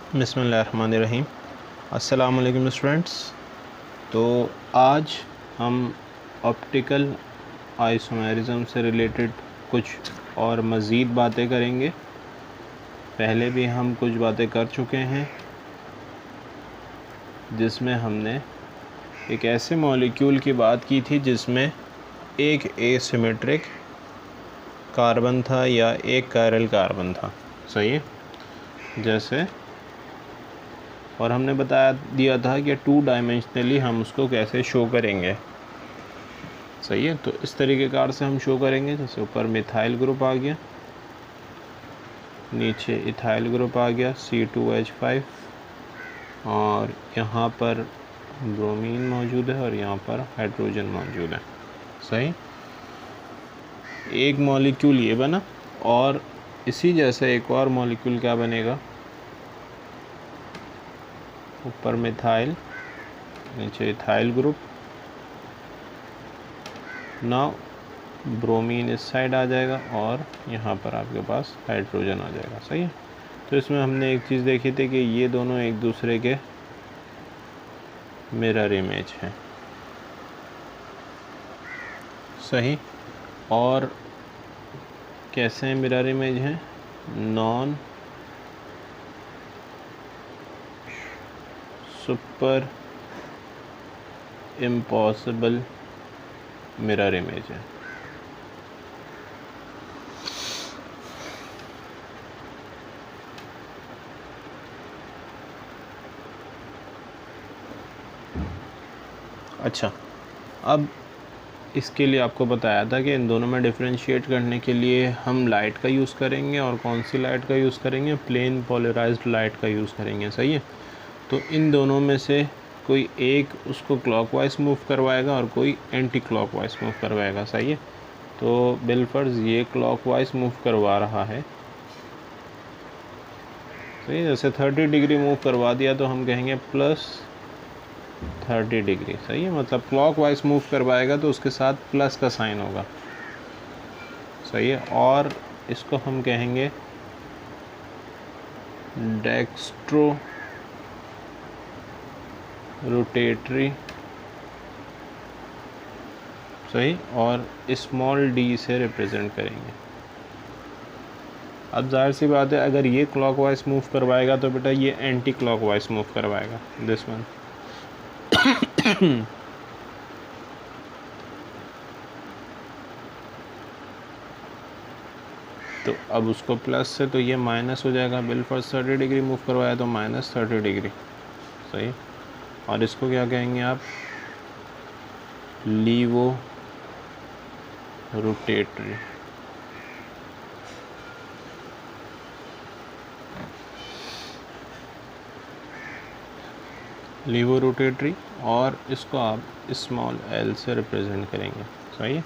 बिस्मिल्लाहिर्रहमानिर्रहीम। अस्सलाम वालेकुम स्टूडेंट्स। तो आज हम ऑप्टिकल आइसोमेरिज्म से रिलेटेड कुछ और मज़ीद बातें करेंगे। पहले भी हम कुछ बातें कर चुके हैं जिसमें हमने एक ऐसे मॉलिक्यूल की बात की थी जिसमें एक एसिमेट्रिक कार्बन था या एक कायरल कार्बन था, सही है। जैसे और हमने बता दिया था कि 2 डायमेंशनली हम उसको कैसे शो करेंगे, सही है। तो इस तरीके कार से हम शो करेंगे। जैसे ऊपर मिथाइल ग्रुप आ गया, नीचे इथाइल ग्रुप आ गया C2H5, और यहाँ पर ब्रोमीन मौजूद है और यहाँ पर हाइड्रोजन मौजूद है, सही। एक मॉलिक्यूल ये बना, और इसी जैसे एक और मॉलिक्यूल क्या बनेगा, ऊपर मिथाइल नीचे इथाइल ग्रुप। नाउ ब्रोमीन इस साइड आ जाएगा और यहाँ पर आपके पास हाइड्रोजन आ जाएगा, सही है। तो इसमें हमने एक चीज़ देखी थी कि ये दोनों एक दूसरे के मिरर इमेज हैं, सही। और कैसे मिरर इमेज हैं? Non super impossible mirror image है। अच्छा, अब इसके लिए आपको बताया था कि इन दोनों में डिफरेंशिएट करने के लिए हम लाइट का यूज़ करेंगे। और कौन सी लाइट का यूज़ करेंगे? प्लेन पोलराइज्ड लाइट का यूज़ करेंगे, सही है। तो इन दोनों में से कोई एक उसको क्लॉकवाइज मूव करवाएगा और कोई एंटी क्लॉकवाइज मूव करवाएगा, सही है। तो बिलफर्ज ये क्लॉकवाइज मूव करवा रहा है, सही। जैसे 30 डिग्री मूव करवा दिया तो हम कहेंगे +30 डिग्री, सही है। मतलब क्लॉकवाइज मूव करवाएगा तो उसके साथ प्लस का साइन होगा, सही है। और इसको हम कहेंगे डेक्स्ट्रो रोटेटरी, सही। और स्मॉल d से रिप्रेजेंट करेंगे। अब जाहिर सी बात है, अगर ये क्लॉकवाइज मूव करवाएगा तो बेटा ये एंटी क्लॉकवाइज मूव करवाएगा, दिस वन। तो अब उसको प्लस से तो ये माइनस हो जाएगा। बिलफर्ज 30 डिग्री मूव करवाया तो -30 डिग्री, सही। और इसको क्या कहेंगे आप? Levo rotatory, levo rotatory. और इसको आप स्मॉल l से रिप्रेजेंट करेंगे, सही है।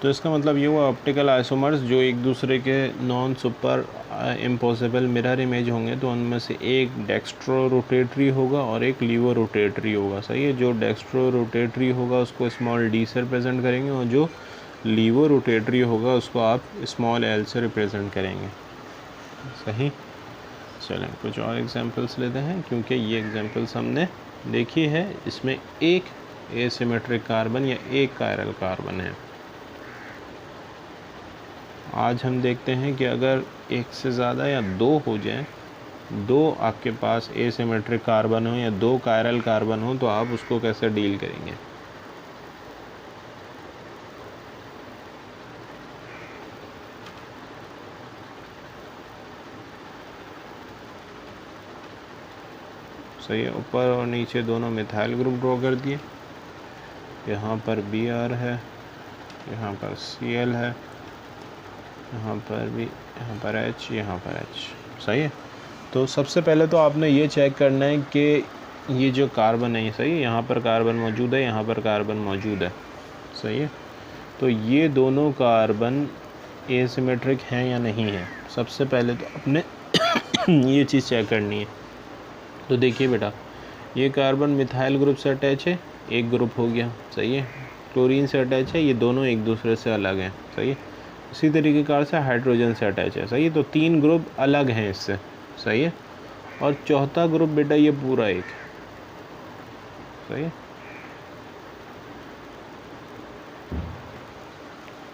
तो इसका मतलब ये हुआ ऑप्टिकल आइसोमर्स जो एक दूसरे के non super impossible mirror image होंगे तो उनमें से एक डेक्स्ट्रो रोटेटरी होगा और एक लीवो रोटेटरी होगा, सही है। जो डेक्स्ट्रो रोटेटरी होगा उसको स्मॉल d से रिप्रेजेंट करेंगे और जो लीवो रोटेटरी होगा उसको आप स्मॉल l से रिप्रेजेंट करेंगे, सही। चलें कुछ और एग्जांपल्स लेते हैं, क्योंकि ये एग्जांपल्स हमने देखी है। इसमें एक एसिमेट्रिक कार्बन या एक कायरल कार्बन है। आज हम देखते हैं कि अगर एक से ज़्यादा या दो हो जाएं, दो आपके पास एसिमेट्रिक कार्बन हो या दो कायरल कार्बन हो, तो आप उसको कैसे डील करेंगे। सही है। ऊपर और नीचे दोनों मिथाइल ग्रुप ड्रॉ कर दिए। यहाँ पर Br है, यहाँ पर Cl है, यहाँ पर भी, यहाँ पर H, यहाँ पर H, सही है। तो सबसे पहले तो आपने ये चेक करना है कि ये जो कार्बन है, सही है, यहाँ पर कार्बन मौजूद है, यहाँ पर कार्बन मौजूद है, सही है। तो ये दोनों कार्बन एसिमेट्रिक हैं या नहीं है, सबसे पहले तो अपने ये चीज़ चेक करनी है। तो देखिए बेटा, ये कार्बन मिथाइल ग्रुप से अटैच है, एक ग्रुप हो गया, सही है। क्लोरीन से अटैच है, ये दोनों एक दूसरे से अलग हैं, सही है। इसी तरीके कार से हाइड्रोजन से अटैच है, सही है। तो 3 ग्रुप अलग हैं इससे, सही है। और चौथा ग्रुप बेटा ये पूरा एक है, सही है।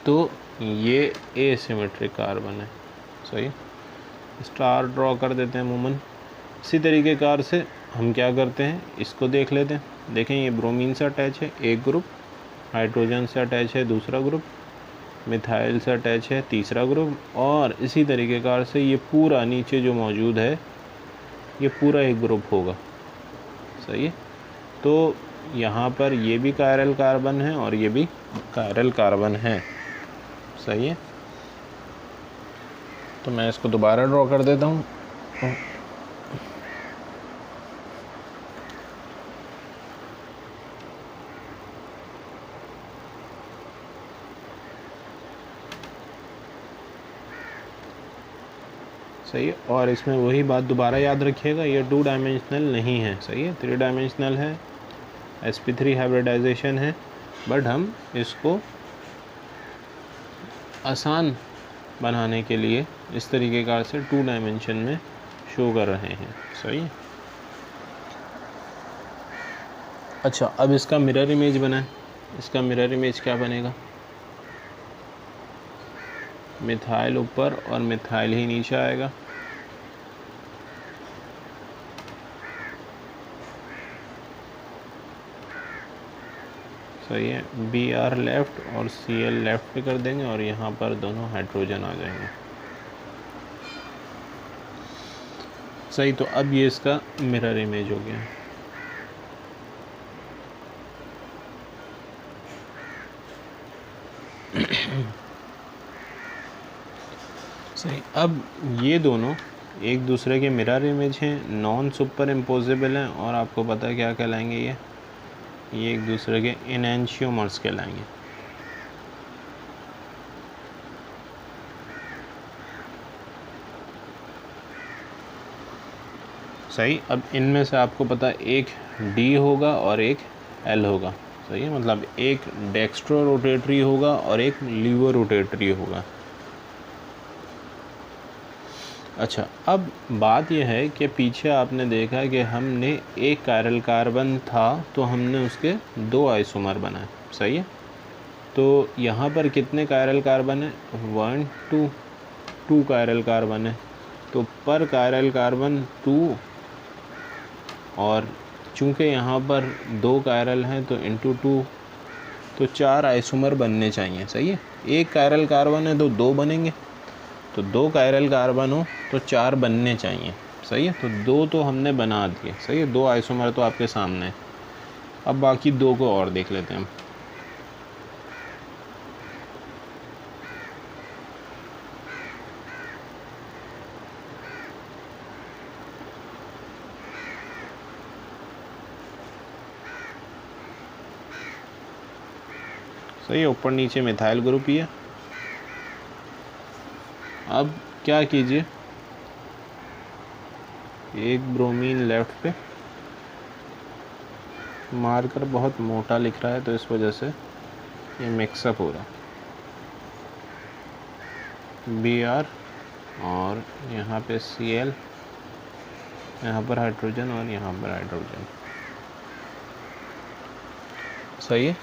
तो ये एसिमेट्रिक कार्बन है, सही है। स्टार ड्रॉ कर देते हैं अमूमन। इसी तरीके कार से हम क्या करते हैं, इसको देख लेते हैं। देखें ये ब्रोमीन से अटैच है एक ग्रुप, हाइड्रोजन से अटैच है दूसरा ग्रुप, मिथाइल से अटैच है तीसरा ग्रुप, और इसी तरीके कार से ये पूरा नीचे जो मौजूद है ये पूरा एक ग्रुप होगा, सही है। तो यहाँ पर ये भी कायरल कार्बन है और ये भी कायरल कार्बन है, सही है। तो मैं इसको दोबारा ड्रॉ कर देता हूँ। सही है। और इसमें वही बात दोबारा याद रखिएगा, ये 2 डायमेंशनल नहीं है, सही है, 3 डायमेंशनल है। sp3 हाइब्रिडाइजेशन है, बट हम इसको आसान बनाने के लिए इस तरीके कार से 2 डायमेंशन में शो कर रहे हैं, सही है। अच्छा, अब इसका मिरर इमेज बनाए। इसका मिरर इमेज क्या बनेगा, मिथाइल ऊपर और मिथाइल ही नीचे आएगा। सही है, Br लेफ़्ट और Cl लेफ़्ट पे कर देंगे और यहाँ पर दोनों हाइड्रोजन आ जाएंगे। सही, तो अब ये इसका मिरर इमेज हो गया। सही, अब ये दोनों एक दूसरे के मिरर इमेज हैं, नॉन सुपर इम्पोजिबल हैं, और आपको पता है क्या कहलाएंगे ये एक दूसरे के इनैंशियोमर्स कहलाएंगे। सही, अब इनमें से आपको पता है एक D होगा और एक L होगा, सही है। मतलब एक डेक्स्ट्रो रोटेटरी होगा और एक लीवर रोटेटरी होगा। अच्छा, अब बात यह है कि पीछे आपने देखा कि हमने एक कायरल कार्बन था तो हमने उसके 2 आइसोमर बनाए, सही है। तो यहाँ पर कितने कायरल कार्बन है, 1 2 कायरल कार्बन है। तो पर कायरल कार्बन 2, और चूँकि यहाँ पर 2 कायरल हैं तो इंटू 2, तो 4 आइसोमर बनने चाहिए, सही है। एक कायरल कार्बन है तो 2 बनेंगे, तो 2 कायरल कार्बन हो तो 4 बनने चाहिए, सही है। तो 2 तो हमने बना दिए, सही है। 2 आइसोमर तो आपके सामने है। अब बाकी 2 को और देख लेते हैं हम। सही है, ऊपर नीचे मिथाइल ग्रुप ही है। अब क्या कीजिए, एक ब्रोमीन लेफ्ट पे, मार्कर बहुत मोटा लिख रहा है तो इस वजह से ये मिक्सअप हो रहा। Br और यहाँ पे Cl, यहाँ पर हाइड्रोजन और यहाँ पर हाइड्रोजन, सही है।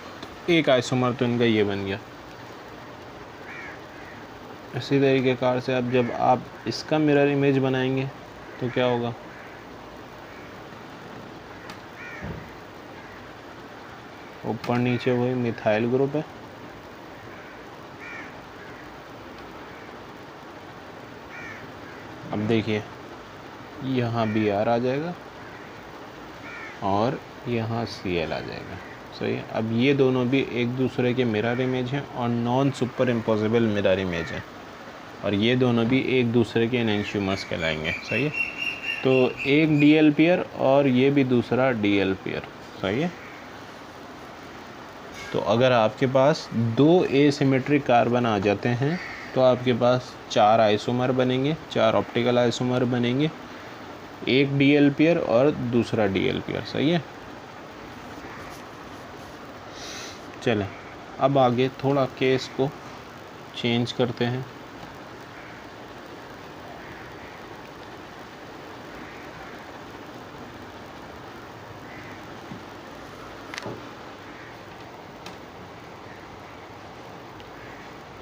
एक आइसोमर तो इनका ये बन गया। इसी तरीके कार से अब जब आप इसका मिरर इमेज बनाएंगे तो क्या होगा, ऊपर नीचे वही मिथाइल ग्रुप है, अब देखिए यहाँ Br आ जाएगा और यहाँ Cl आ जाएगा, सही है। अब ये दोनों भी एक दूसरे के मिरर इमेज हैं और non super impossible mirror image हैं, और ये दोनों भी एक दूसरे के एनेंशियोमर्स कहलाएंगे, सही है। तो एक DL पेयर और ये भी दूसरा DL पेयर, सही है। तो अगर आपके पास 2 एसिमेट्रिक कार्बन आ जाते हैं तो आपके पास 4 आइसोमर बनेंगे, 4 ऑप्टिकल आइसोमर बनेंगे, एक DL पेयर और दूसरा DL पेयर, सही है। चलें अब आगे थोड़ा केस को चेंज करते हैं।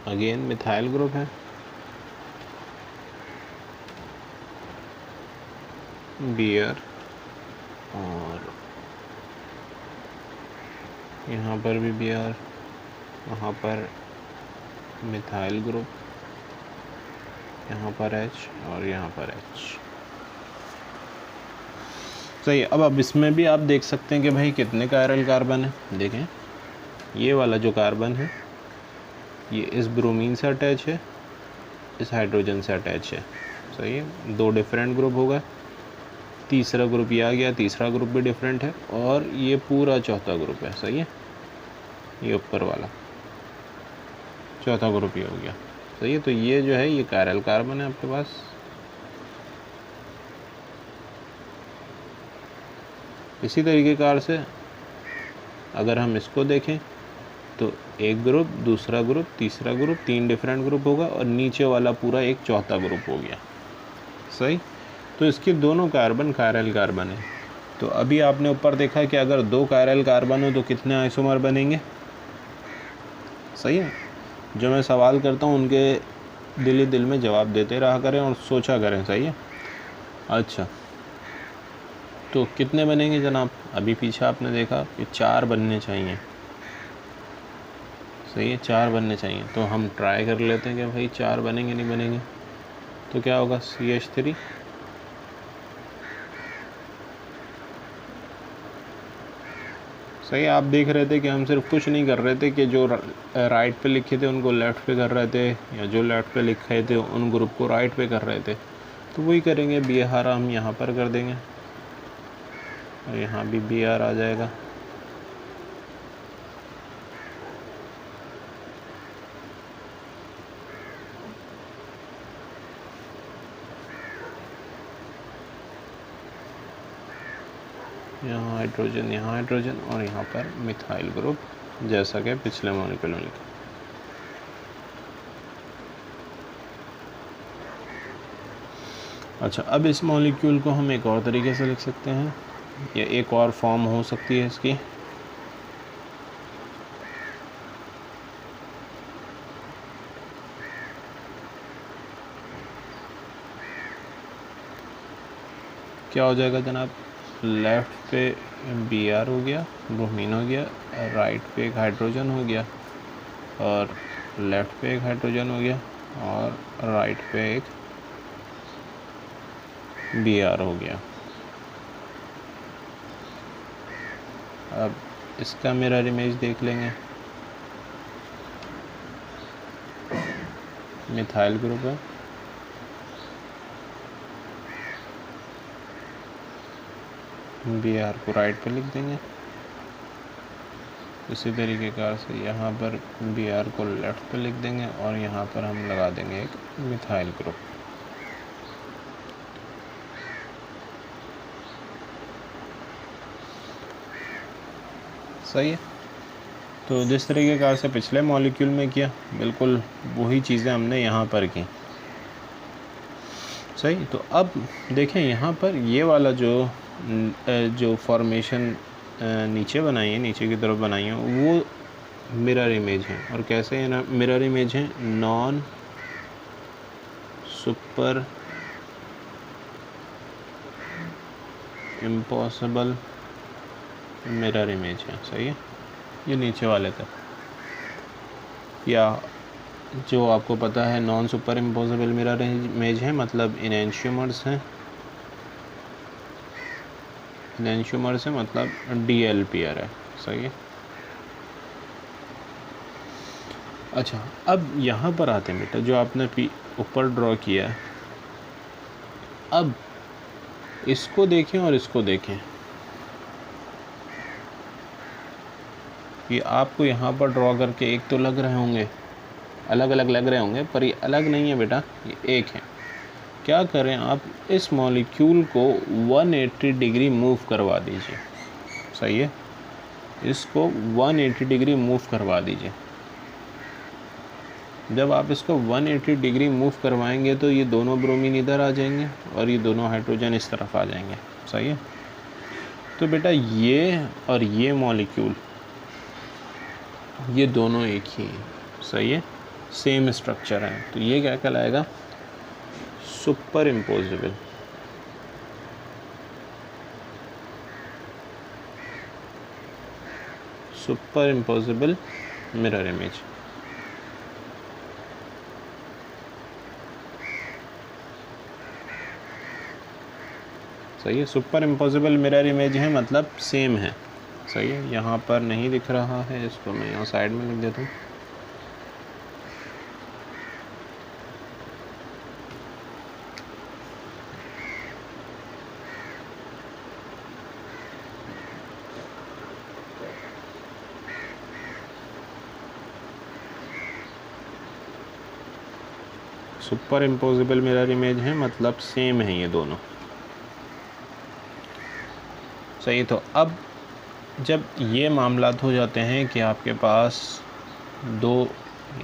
अगेन मिथाइल ग्रुप है, Br, और यहाँ पर भी Br, वहाँ पर मिथाइल ग्रुप, यहाँ पर H और यहाँ पर H। सही। अब इसमें भी आप देख सकते हैं कि भाई कितने कायरल कार्बन है। देखें, ये वाला जो कार्बन है ये इस ब्रोमीन से अटैच है, इस हाइड्रोजन से अटैच है। सही है, 2 डिफरेंट ग्रुप होगा। तीसरा ग्रुप ये आ गया, तीसरा ग्रुप भी डिफरेंट है, और ये पूरा चौथा ग्रुप है। सही है, ये ऊपर वाला चौथा ग्रुप ये हो गया। सही है, तो ये जो है ये कायरल कार्बन है आपके पास। इसी तरीके कार से अगर हम इसको देखें तो एक ग्रुप, दूसरा ग्रुप, तीसरा ग्रुप, 3 डिफरेंट ग्रुप होगा, और नीचे वाला पूरा एक चौथा ग्रुप हो गया। सही, तो इसके दोनों कार्बन कायरल कार्बन है। तो अभी आपने ऊपर देखा कि अगर 2 कायरल कार्बन हो तो कितने आइसोमर बनेंगे। सही है, जो मैं सवाल करता हूँ उनके दिल में जवाब देते रहा करें और सोचा करें। सही है, अच्छा तो कितने बनेंगे जनाब। अभी पीछे आपने देखा कि 4 बनने चाहिए। सही है, 4 बनने चाहिए। तो हम ट्राई कर लेते हैं कि भाई 4 बनेंगे नहीं बनेंगे। तो क्या होगा, CH3, सही। आप देख रहे थे कि हम सिर्फ कुछ नहीं कर रहे थे कि जो राइट पे लिखे थे उनको लेफ़्ट पे कर रहे थे, या जो लेफ़्ट पे लिखे थे उन ग्रुप को राइट पे कर रहे थे। तो वही करेंगे, Br हम यहाँ पर कर देंगे, और यहाँ भी Br आ जाएगा। यहाँ हाइड्रोजन, यहाँ हाइड्रोजन, और यहाँ पर मिथाइल ग्रुप, जैसा कि पिछले मॉलिक्यूल में लिखा। अच्छा, अब इस मॉलिक्यूल को हम एक और तरीके से लिख सकते हैं, या एक और फॉर्म हो सकती है इसकी। क्या हो जाएगा जनाब, लेफ़्ट पे Br हो गया, ब्रोमीन हो गया, राइट पे एक हाइड्रोजन हो गया, और लेफ़्ट पे एक हाइड्रोजन हो गया, और राइट पे एक Br हो गया। अब इसका मिरर इमेज देख लेंगे। मिथाइल ग्रुप है, Br को राइट पे लिख देंगे। इसी तरीके कार से यहाँ पर Br को लेफ़्ट पे लिख देंगे, और यहाँ पर हम लगा देंगे एक मिथाइल ग्रुप। सही है, तो जिस तरीके कार से पिछले मॉलिक्यूल में किया, बिल्कुल वही चीज़ें हमने यहाँ पर की। सही, तो अब देखें यहाँ पर ये वाला जो फॉर्मेशन नीचे बनाई है, नीचे की तरफ बनाई है, वो मिरर इमेज है। और कैसे है ना मिरर इमेज है, non super impossible mirror image है। सही है, ये नीचे वाले तक, या जो आपको पता है non super impossible mirror image है, मतलब इनैंशियोमर्स हैं। इनैंशियोमर्स है मतलब DLPR है। सही है, अच्छा अब यहाँ पर आते हैं बेटा, जो आपने ऊपर ड्रॉ किया है, अब इसको देखें और इसको देखें। ये आपको यहाँ पर ड्रॉ करके एक तो लग रहे होंगे, अलग अलग लग रहे होंगे, पर ये अलग नहीं है बेटा, ये एक है। क्या करें आप, इस मॉलिक्यूल को 180 डिग्री मूव करवा दीजिए। सही है, इसको 180 डिग्री मूव करवा दीजिए। जब आप इसको 180 डिग्री मूव करवाएंगे तो ये दोनों ब्रोमीन इधर आ जाएंगे, और ये दोनों हाइड्रोजन इस तरफ आ जाएंगे। सही है, तो बेटा ये और ये मॉलिक्यूल, ये दोनों एक ही हैं। सही है, सेम स्ट्रक्चर है, तो ये क्या कहलाएगा? Super imposable. Super imposable mirror image. सही है, सुपर इम्पोजिबल मिरर इमेज है मतलब सेम है। सही है, यहाँ पर नहीं दिख रहा है, इसको मैं यहाँ साइड में लिख देता हूँ। सुपर इम्पोजिबल मिरर इमेज है मतलब सेम है ये दोनों। सही, तो अब जब ये मामलात हो जाते हैं कि आपके पास दो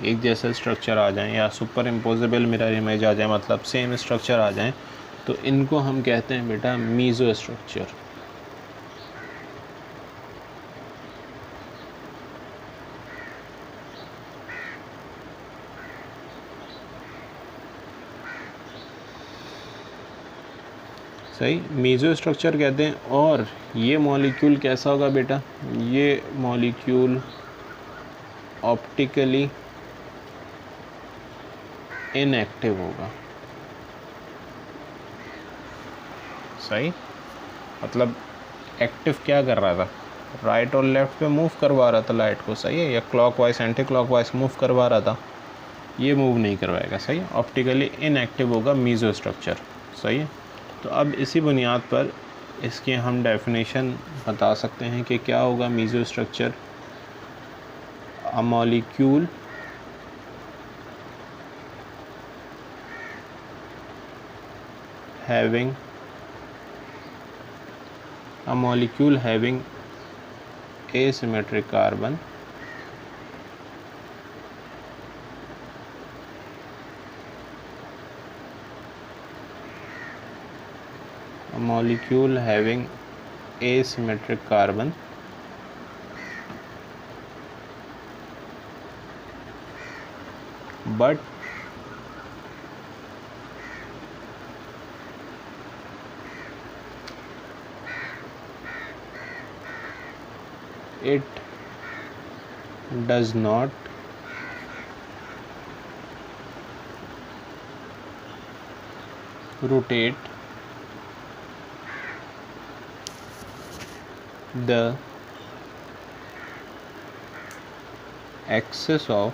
एक जैसे स्ट्रक्चर आ जाएं या सुपर इम्पोजिबल मिरर इमेज आ जाए मतलब सेम स्ट्रक्चर आ जाएं, तो इनको हम कहते हैं बेटा मीज़ो स्ट्रक्चर। सही, मीज़ो स्ट्रक्चर कहते हैं। और ये मॉलिक्यूल कैसा होगा बेटा? ये मॉलिक्यूल ऑप्टिकली इनएक्टिव होगा। सही, मतलब एक्टिव क्या कर रहा था? राइट और लेफ़्ट पे मूव करवा रहा था लाइट को। सही है, या क्लॉकवाइज एंटी क्लॉकवाइज मूव करवा रहा था, ये मूव नहीं करवाएगा। सही है, ऑप्टिकली इनएक्टिव होगा मीज़ो स्ट्रक्चर। सही है, तो अब इसी बुनियाद पर इसकी हम डेफिनेशन बता सकते हैं कि क्या होगा meso structure. A molecule having asymmetric carbon but it does not rotate the axis of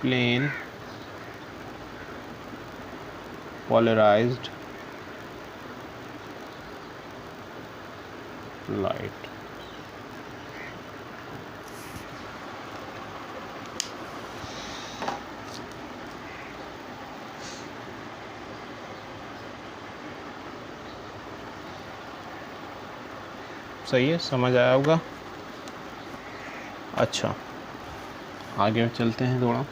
plane polarized light। सही है, समझ आया होगा। अच्छा, आगे चलते हैं थोड़ा।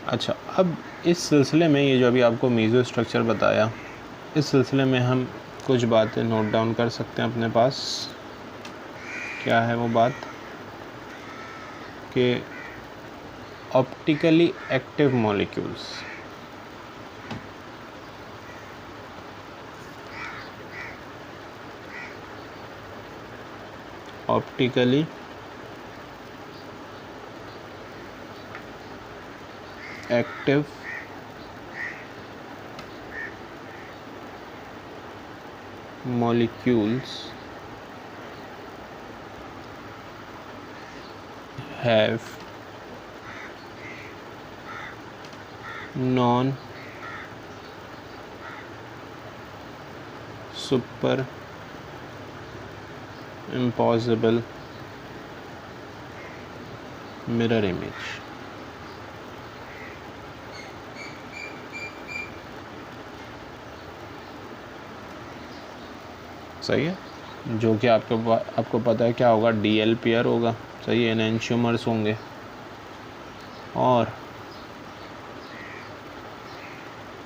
अच्छा, अब इस सिलसिले में ये जो अभी आपको मीज़ो स्ट्रक्चर बताया, इस सिलसिले में हम कुछ बातें नोट डाउन कर सकते हैं अपने पास। क्या है वो बात? कि optically active molecules optically active molecules have non super impossible mirror image। सही है, जो कि आपको पता है क्या होगा, DL पेयर होगा, सही है, एनेंशियोमर्स होंगे। और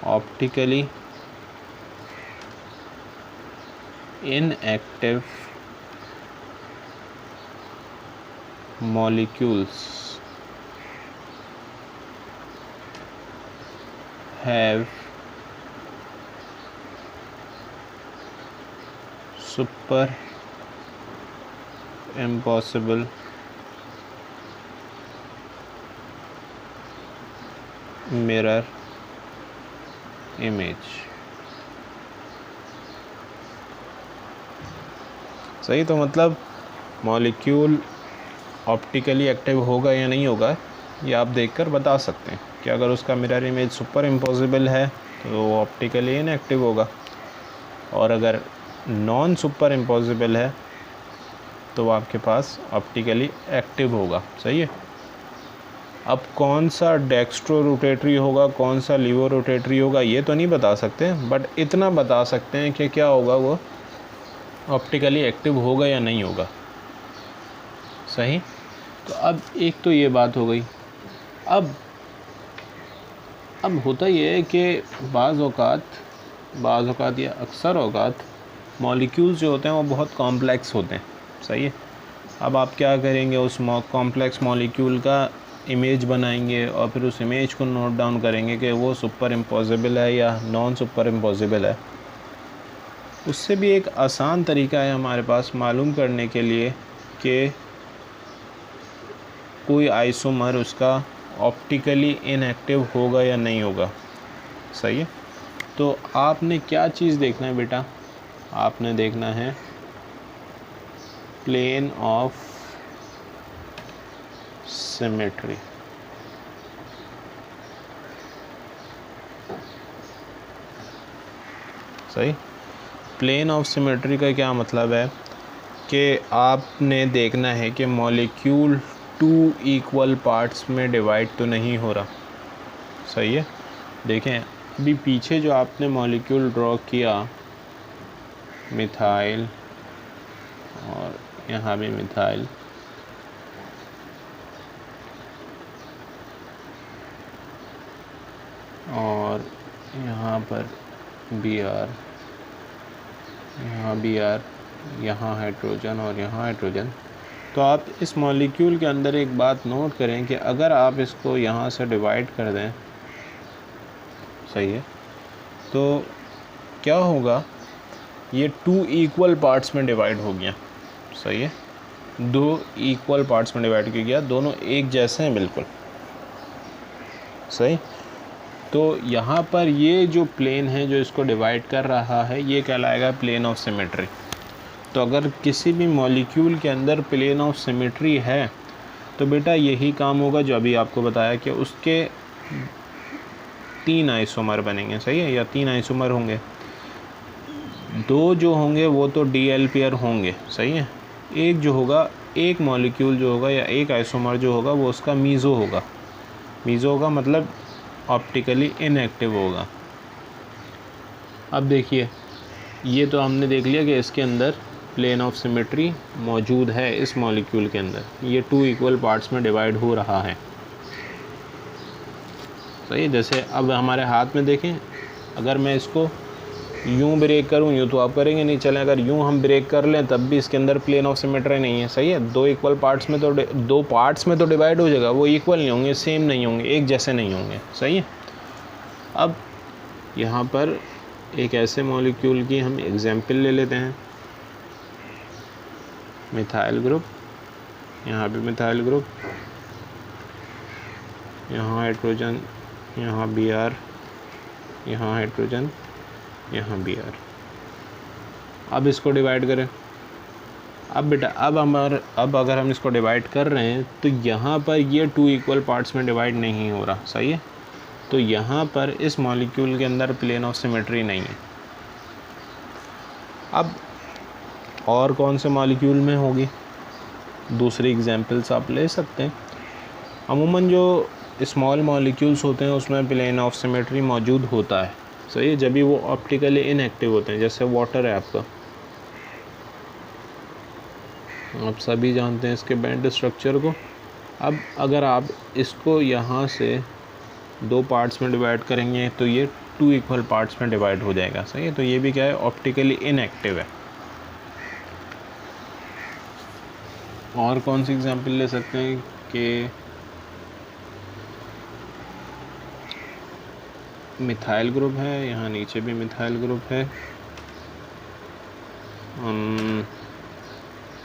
optically inactive molecules have super impossible mirror image। सही, तो मतलब मॉलिक्यूल ऑप्टिकली एक्टिव होगा या नहीं होगा ये आप देखकर बता सकते हैं कि अगर उसका मिरर इमेज सुपर इम्पॉसिबल है तो वो ऑप्टिकली इनएक्टिव होगा, और अगर नॉन सुपर इम्पॉसिबल है तो वो आपके पास ऑप्टिकली एक्टिव होगा। सही है। अब कौन सा डेक्स्ट्रो रोटेटरी होगा, कौन सा लीवो रोटेटरी होगा, ये तो नहीं बता सकते, बट इतना बता सकते हैं कि क्या होगा, वो ऑप्टिकली एक्टिव होगा या नहीं होगा। सही। तो अब एक तो ये बात हो गई। अब होता ये है कि बाज़ औक़ात या अक्सर औक़ात मॉलिक्यूल्स जो होते हैं वो बहुत कॉम्प्लेक्स होते हैं। सही है। अब आप क्या करेंगे, उस कॉम्प्लेक्स मॉलिक्यूल का इमेज बनाएंगे और फिर उस इमेज को नोट डाउन करेंगे कि वो सुपर इम्पॉसिबल है या नॉन सुपर इम्पॉसिबल है। उससे भी एक आसान तरीका है हमारे पास मालूम करने के लिए कि कोई आइसोमर उसका ऑप्टिकली इनएक्टिव होगा या नहीं होगा। सही है। तो आपने क्या चीज़ देखना है बेटा, आपने देखना है प्लेन ऑफ सिमेट्री। सही। प्लेन ऑफ सिमेट्री का क्या मतलब है कि आपने देखना है कि मॉलिक्यूल 2 इक्वल पार्ट्स में डिवाइड तो नहीं हो रहा। सही है। देखें अभी पीछे जो आपने मॉलिक्यूल ड्रॉ किया, मिथाइल और यहाँ भी मिथाइल, और यहाँ पर Br, यहाँ Br, यहाँ हाइड्रोजन और यहाँ हाइड्रोजन। तो आप इस मॉलिक्यूल के अंदर एक बात नोट करें कि अगर आप इसको यहाँ से डिवाइड कर दें, सही है, तो क्या होगा, ये 2 इक्वल पार्ट्स में डिवाइड हो गया। सही है। 2 इक्वल पार्ट्स में डिवाइड किया गया, दोनों एक जैसे हैं बिल्कुल। सही। तो यहाँ पर ये जो प्लेन है जो इसको डिवाइड कर रहा है, ये कहलाएगा प्लेन ऑफ सिमेट्री। तो अगर किसी भी मॉलिक्यूल के अंदर प्लेन ऑफ सिमेट्री है तो बेटा यही काम होगा जो अभी आपको बताया कि उसके 3 आइसोमर बनेंगे। सही है, या 3 आइसोमर होंगे। 2 जो होंगे वो तो DL पेयर होंगे। सही है। एक जो होगा, एक मॉलिक्यूल जो होगा या एक आइसोमर जो होगा वो उसका मीज़ो होगा। मीज़ो होगा मतलब ऑप्टिकली इनएक्टिव होगा। अब देखिए, ये तो हमने देख लिया कि इसके अंदर प्लेन ऑफ सिमेट्री मौजूद है इस मॉलिक्यूल के अंदर, ये 2 इक्वल पार्ट्स में डिवाइड हो रहा है। सही। जैसे अब हमारे हाथ में देखें, अगर मैं इसको यूं ब्रेक करूं, यूं तो आप करेंगे नहीं, चलें अगर यूं हम ब्रेक कर लें तब भी इसके अंदर प्लेन ऑफ सिमेट्री नहीं है। सही है। 2 इक्वल पार्ट्स में तो 2 पार्ट्स में तो डिवाइड हो जाएगा, वो इक्वल नहीं होंगे, सेम नहीं होंगे, एक जैसे नहीं होंगे। सही है। अब यहाँ पर एक ऐसे मॉलिक्यूल की हम एग्जाम्पल ले लेते हैं, मिथाइल ग्रुप। यहाँ भी मिथाइल ग्रुप, यहाँ हाइड्रोजन, यहाँ Br, यहाँ हाइड्रोजन, यहाँ Br। अब इसको डिवाइड करें। अब बेटा अब अगर हम इसको डिवाइड कर रहे हैं तो यहाँ पर ये 2 इक्वल पार्ट्स में डिवाइड नहीं हो रहा। सही है। तो यहाँ पर इस मॉलिक्यूल के अंदर प्लेन ऑफ सिमेट्री नहीं है। अब और कौन से मॉलिक्यूल में होगी, दूसरी एग्जांपल्स आप ले सकते हैं। अमूमन जो स्मॉल मॉलिक्यूल्स होते हैं उसमें प्लेन ऑफ सिमेट्री मौजूद होता है। सही है। जब भी वो ऑप्टिकली इनएक्टिव होते हैं, जैसे वाटर है आपका, आप सभी जानते हैं इसके बैंड स्ट्रक्चर को। अब अगर आप इसको यहाँ से 2 पार्ट्स में डिवाइड करेंगे तो ये 2 इक्वल पार्ट्स में डिवाइड हो जाएगा। सही है, तो ये भी क्या है, ऑप्टिकली इनएक्टिव है। और कौन सी एग्जांपल ले सकते हैं कि मिथाइल ग्रुप है, यहाँ नीचे भी मिथाइल ग्रुप है,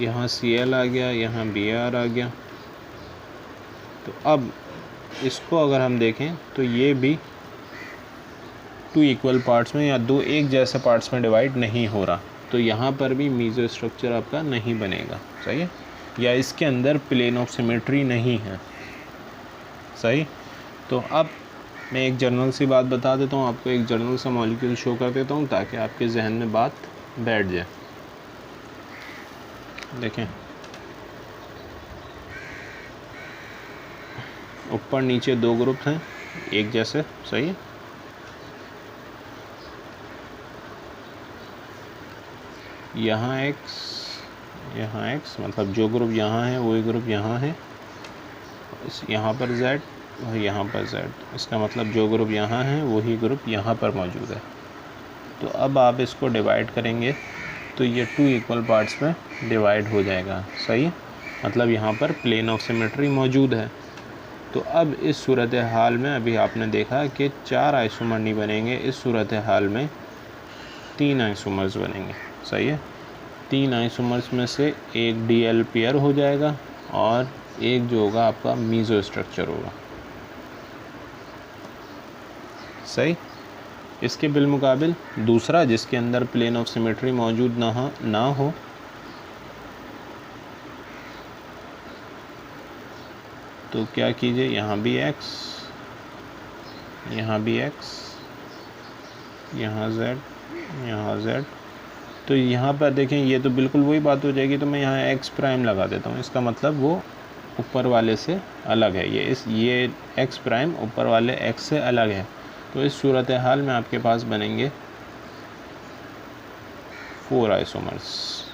यहाँ Cl आ गया, यहाँ Br आ गया। तो अब इसको अगर हम देखें तो ये भी 2 इक्वल पार्ट्स में या 2 एक जैसे पार्ट्स में डिवाइड नहीं हो रहा, तो यहाँ पर भी मीजो स्ट्रक्चर आपका नहीं बनेगा। सही है, या इसके अंदर प्लेन ऑफ सिमेट्री नहीं है। सही, तो अब मैं एक जनरल सी बात बता देता हूँ आपको, एक जनरल सा मॉलिक्यूल शो कर देता हूँ ताकि आपके जहन में बात बैठ जाए। देखें, ऊपर नीचे 2 ग्रुप हैं एक जैसे। सही है, यहाँ x मतलब जो ग्रुप यहाँ है वही ग्रुप यहाँ है, यहाँ पर z और यहाँ पर z, इसका मतलब जो ग्रुप यहाँ है वही ग्रुप यहाँ पर मौजूद है। तो अब आप इसको डिवाइड करेंगे तो ये 2 इक्वल पार्ट्स में डिवाइड हो जाएगा। सही है, मतलब यहाँ पर प्लेन ऑफ सिमेट्री मौजूद है। तो अब इस सूरत हाल में अभी आपने देखा कि 4 आइसोमर नहीं बनेंगे, इस सूरत हाल में 3 आइसोमर्स बनेंगे। सही है, 3 आइसोमर्स में से एक DL पेयर हो जाएगा और एक जो होगा आपका मीजो स्ट्रक्चर होगा। सही, इसके बिलमुकाबिल दूसरा जिसके अंदर प्लेन ऑफ सिमेट्री मौजूद ना हो तो क्या कीजिए, यहाँ भी x, यहाँ भी x, यहाँ z, यहाँ z। तो यहाँ पर देखें ये तो बिल्कुल वही बात हो जाएगी, तो मैं यहाँ x प्राइम लगा देता हूँ, इसका मतलब वो ऊपर वाले से अलग है। ये x प्राइम ऊपर वाले x से अलग है। तो इस सूरत हाल में आपके पास बनेंगे 4 आइसोमर्स,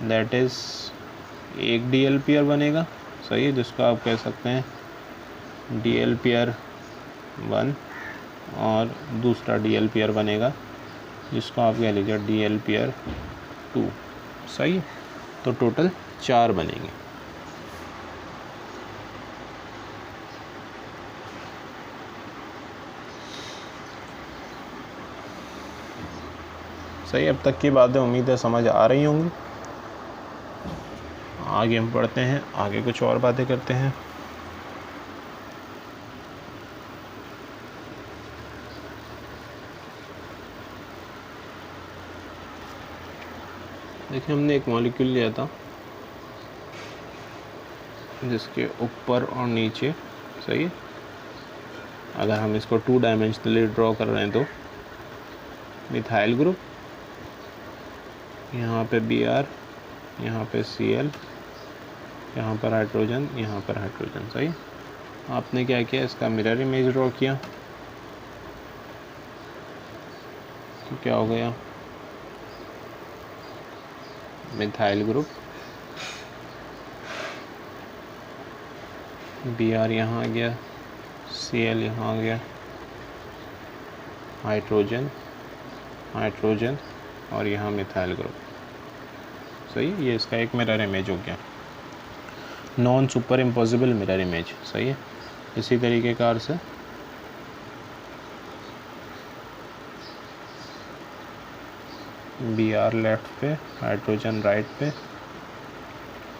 दैट इज़ एक DL पेयर बनेगा। सही है, जिसको आप कह सकते हैं DL पेयर 1 और दूसरा DL पेयर बनेगा जिसको आप कह लीजिए DL पेयर 2। सही है, तो टोटल 4 बनेंगे। सही, अब तक की बातें उम्मीद है समझ आ रही होंगी। आगे हम पढ़ते हैं, आगे कुछ और बातें करते हैं। देखिए, हमने एक मॉलिक्यूल लिया था जिसके ऊपर और नीचे, सही है, अगर हम इसको 2 डायमेंशनली ड्रॉ कर रहे हैं तो मिथाइल ग्रुप, यहाँ पे Br, यहाँ पे Cl, यहाँ पर हाइड्रोजन, यहाँ पर हाइड्रोजन। सही, आपने क्या किया, इसका मिरर इमेज ड्रॉ किया तो क्या हो गया, मिथाइल ग्रुप, Br यहाँ आ गया, Cl यहाँ आ गया, हाइड्रोजन हाइड्रोजन और यहाँ मिथाइल ग्रुप। सही, ये इसका एक मिरर इमेज हो गया, non super impossible mirror image. सही है, इसी तरीके कार से Br लेफ्ट पे, हाइड्रोजन राइट पे,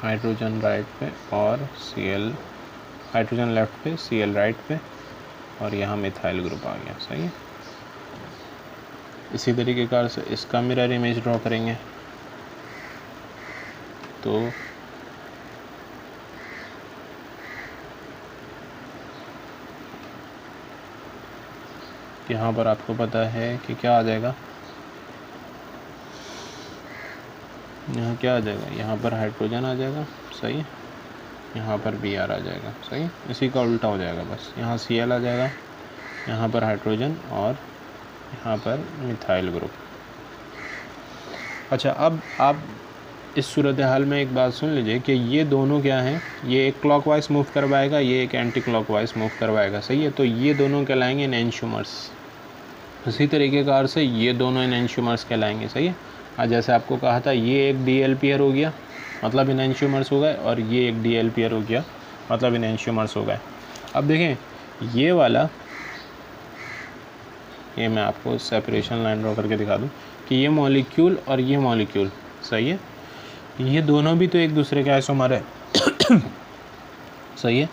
हाइड्रोजन राइट पे और Cl, हाइड्रोजन लेफ्ट पे, Cl राइट पे और यहाँ मिथाइल ग्रुप आ गया। सही है, इसी तरीके कार से इसका मिरर इमेज ड्रॉ करेंगे तो यहाँ पर आपको पता है कि क्या आ जाएगा, यहाँ क्या आ जाएगा, यहाँ पर हाइड्रोजन आ जाएगा। सही है, यहाँ पर Br आ जाएगा। सही, इसी का उल्टा हो जाएगा, बस यहाँ Cl आ जाएगा, यहाँ पर हाइड्रोजन और यहाँ पर मिथाइल ग्रुप। अच्छा, अब आप इस सूरत हाल में एक बात सुन लीजिए कि ये दोनों क्या हैं, ये एक क्लॉकवाइज मूव करवाएगा, ये एक एंटी क्लॉकवाइज मूव करवाएगा, सही है। तो ये दोनों कहलाएंगे एनेंशियोमर्स। उसी तरीके कार से ये दोनों एनेंशियोमर्स कहलाएंगे, सही है। आज जैसे आपको कहा था ये एक डी एल पेयर हो गया मतलब एनेंशियोमर्स हो गए, और ये एक डी एल पेयर हो गया मतलब एनेंशियोमर्स हो गए। अब देखें ये वाला, ये मैं आपको सेपरेशन लाइन ड्रॉ करके दिखा दूं कि ये मॉलिक्यूल और ये मॉलिक्यूल, सही है, ये दोनों भी तो एक दूसरे के आइसोमर है सही है,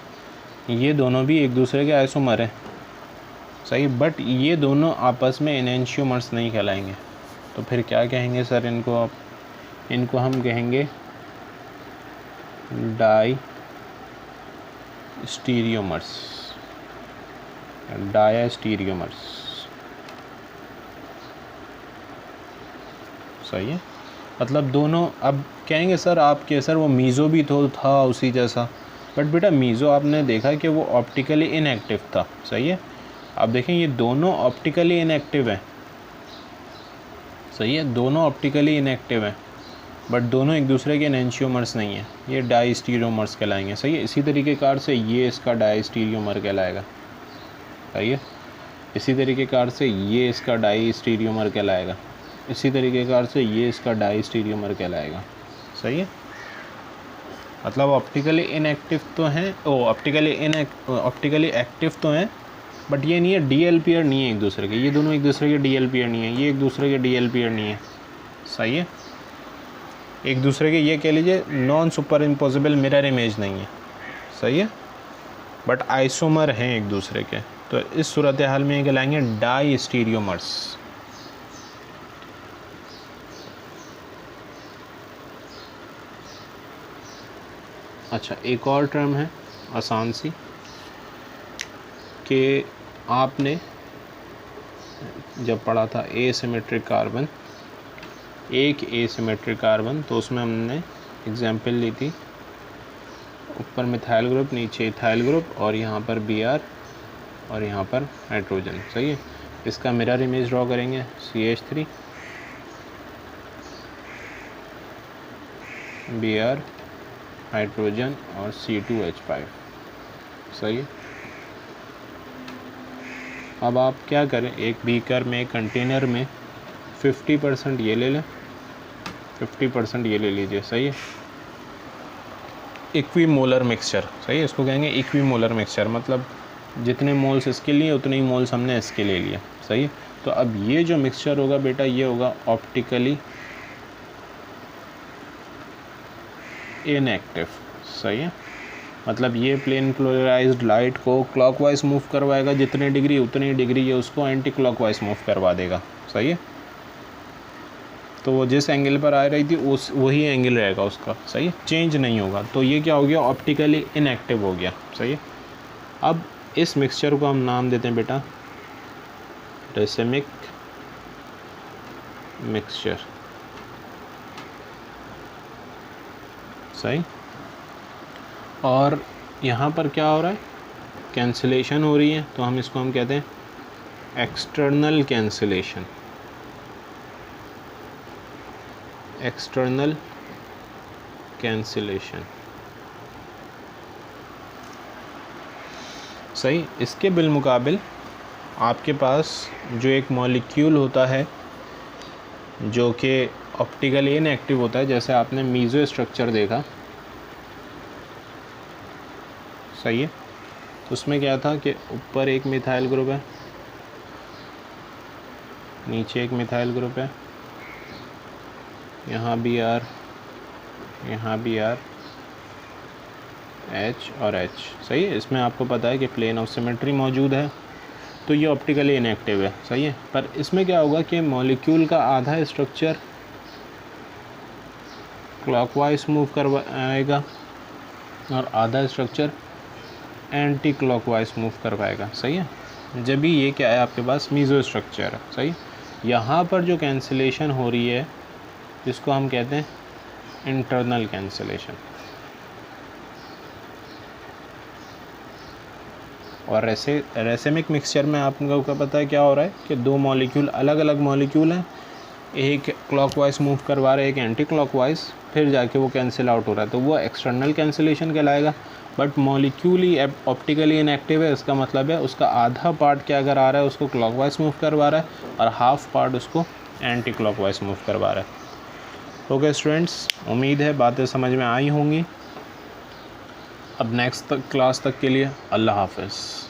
ये दोनों भी एक दूसरे के आइसोमर है, सही। बट ये दोनों आपस में एनेंशियोमर्स नहीं कहलाएंगे। तो फिर क्या कहेंगे सर इनको? आप इनको हम कहेंगे डाई स्टीरियोमर्स, डायस्टीरियोमर्स, सही है। मतलब दोनों, अब कहेंगे सर आपके सर वो मीज़ो भी तो था उसी जैसा, बट बेटा मीज़ो आपने देखा कि वो ऑप्टिकली इनएक्टिव था, सही है। अब देखें ये दोनों ऑप्टिकली इनएक्टिव हैं, सही है, दोनों ऑप्टिकली इनएक्टिव हैं, बट दोनों एक दूसरे के एनेंशियोमर्स नहीं है, ये डायस्टीरियोमर्स कहलाएंगे, सही है। इसी तरीके कार से ये इसका डायस्टीरियोमर कहलाएगा, सही है। इसी तरीके कार से ये इसका डायस्टीरियोमर कहलाएगा, इसी तरीके कार से ये इसका डायस्टीरियोमर कहलाएगा, सही है। मतलब ऑप्टिकली इनएक्टिव तो हैं, ऑप्टिकली एक्टिव तो हैं, बट ये नहीं है डीएल पेयर नहीं है एक दूसरे के, ये दोनों एक दूसरे के डीएल पेयर नहीं है, ये एक दूसरे के डीएल पेयर नहीं है, सही है। एक दूसरे के ये कह लीजिए non super impossible mirror image नहीं है, सही है, बट आइसोमर हैं एक दूसरे के। तो इस सूरत हाल में ये कहलाएंगे डाई स्टीरियोमर्स। अच्छा, एक और टर्म है आसान सी कि आपने जब पढ़ा था एसिमेट्रिक कार्बन, एक एसिमेट्रिक कार्बन, तो उसमें हमने एग्जाम्पल ली थी, ऊपर मिथाइल ग्रुप, नीचे इथाइल ग्रुप, और यहाँ पर Br और यहाँ पर हाइड्रोजन, सही है। इसका मिरर इमेज ड्रॉ करेंगे, CH3 Br हाइड्रोजन और C2H5, सही है। अब आप क्या करें, एक बीकर में, कंटेनर में 50% ये ले लें, 50% ये ले लीजिए, सही है। इक्विमोलर मिक्सचर, सही है, इसको कहेंगे इक्विमोलर मिक्सचर, मतलब जितने मोल्स इसके लिए उतने ही मोल्स हमने इसके ले लिए, सही है। तो अब ये जो मिक्सचर होगा बेटा, ये होगा ऑप्टिकली इनएक्टिव, सही है। मतलब ये प्लेन पोलराइज्ड लाइट को क्लॉकवाइज मूव करवाएगा, जितने डिग्री उतनी डिग्री ये उसको एंटी क्लॉकवाइज मूव करवा देगा, सही है। तो वो जिस एंगल पर आ रही थी उस वही एंगल रहेगा उसका, सही है, चेंज नहीं होगा। तो ये क्या हो गया, ऑप्टिकली इनएक्टिव हो गया, सही है। अब इस मिक्सचर को हम नाम देते हैं बेटा रेसिमिक मिक्सचर, सही। और यहाँ पर क्या हो रहा है, कैंसिलेशन हो रही है, तो हम इसको हम कहते हैं एक्सटर्नल कैंसिलेशन, एक्सटर्नल कैंसिलेशन, सही। इसके बिलमुकाबिल आपके पास जो एक मॉलिक्यूल होता है जो कि ऑप्टिकली इनएक्टिव होता है, जैसे आपने मीज़ो स्ट्रक्चर देखा, सही है। तो उसमें क्या था कि ऊपर एक मिथाइल ग्रुप है, नीचे एक मिथाइल ग्रुप है, यहाँ Br, यहाँ Br, H और H, सही है। इसमें आपको पता है कि प्लेन ऑफ सिमेट्री मौजूद है, तो ये ऑप्टिकली इनएक्टिव है, सही है। पर इसमें क्या होगा कि मॉलिक्यूल का आधा स्ट्रक्चर क्लॉकवाइज मूव करवाएगा और आधा स्ट्रक्चर एंटी क्लॉकवाइज मूव करवाएगा, सही है। जब भी ये क्या है आपके पास मीज़ो स्ट्रक्चर है, सही। यहाँ पर जो कैंसिलेशन हो रही है जिसको हम कहते हैं इंटरनल कैंसिलेशन, और रेसिमिक मिक्सचर में आपको क्या पता है क्या हो रहा है कि दो मॉलिक्यूल, अलग अलग मॉलिक्यूल हैं, एक क्लॉकवाइज मूव करवा रहा है, एक एंटी क्लॉकवाइज, फिर जाके वो कैंसिल आउट हो रहा है, तो वो एक्सटर्नल कैंसिलेशन कहलाएगा। बट मॉलिक्यूली ऑप्टिकली इनएक्टिव है, इसका मतलब है उसका आधा पार्ट क्या अगर आ रहा है उसको क्लॉकवाइज मूव करवा रहा है और हाफ पार्ट उसको एंटी क्लॉकवाइज मूव करवा रहा है। ओके स्टूडेंट्स, उम्मीद है बातें समझ में आई होंगी। अब नेक्स्ट क्लास तक के लिए अल्लाह हाफ़िज़।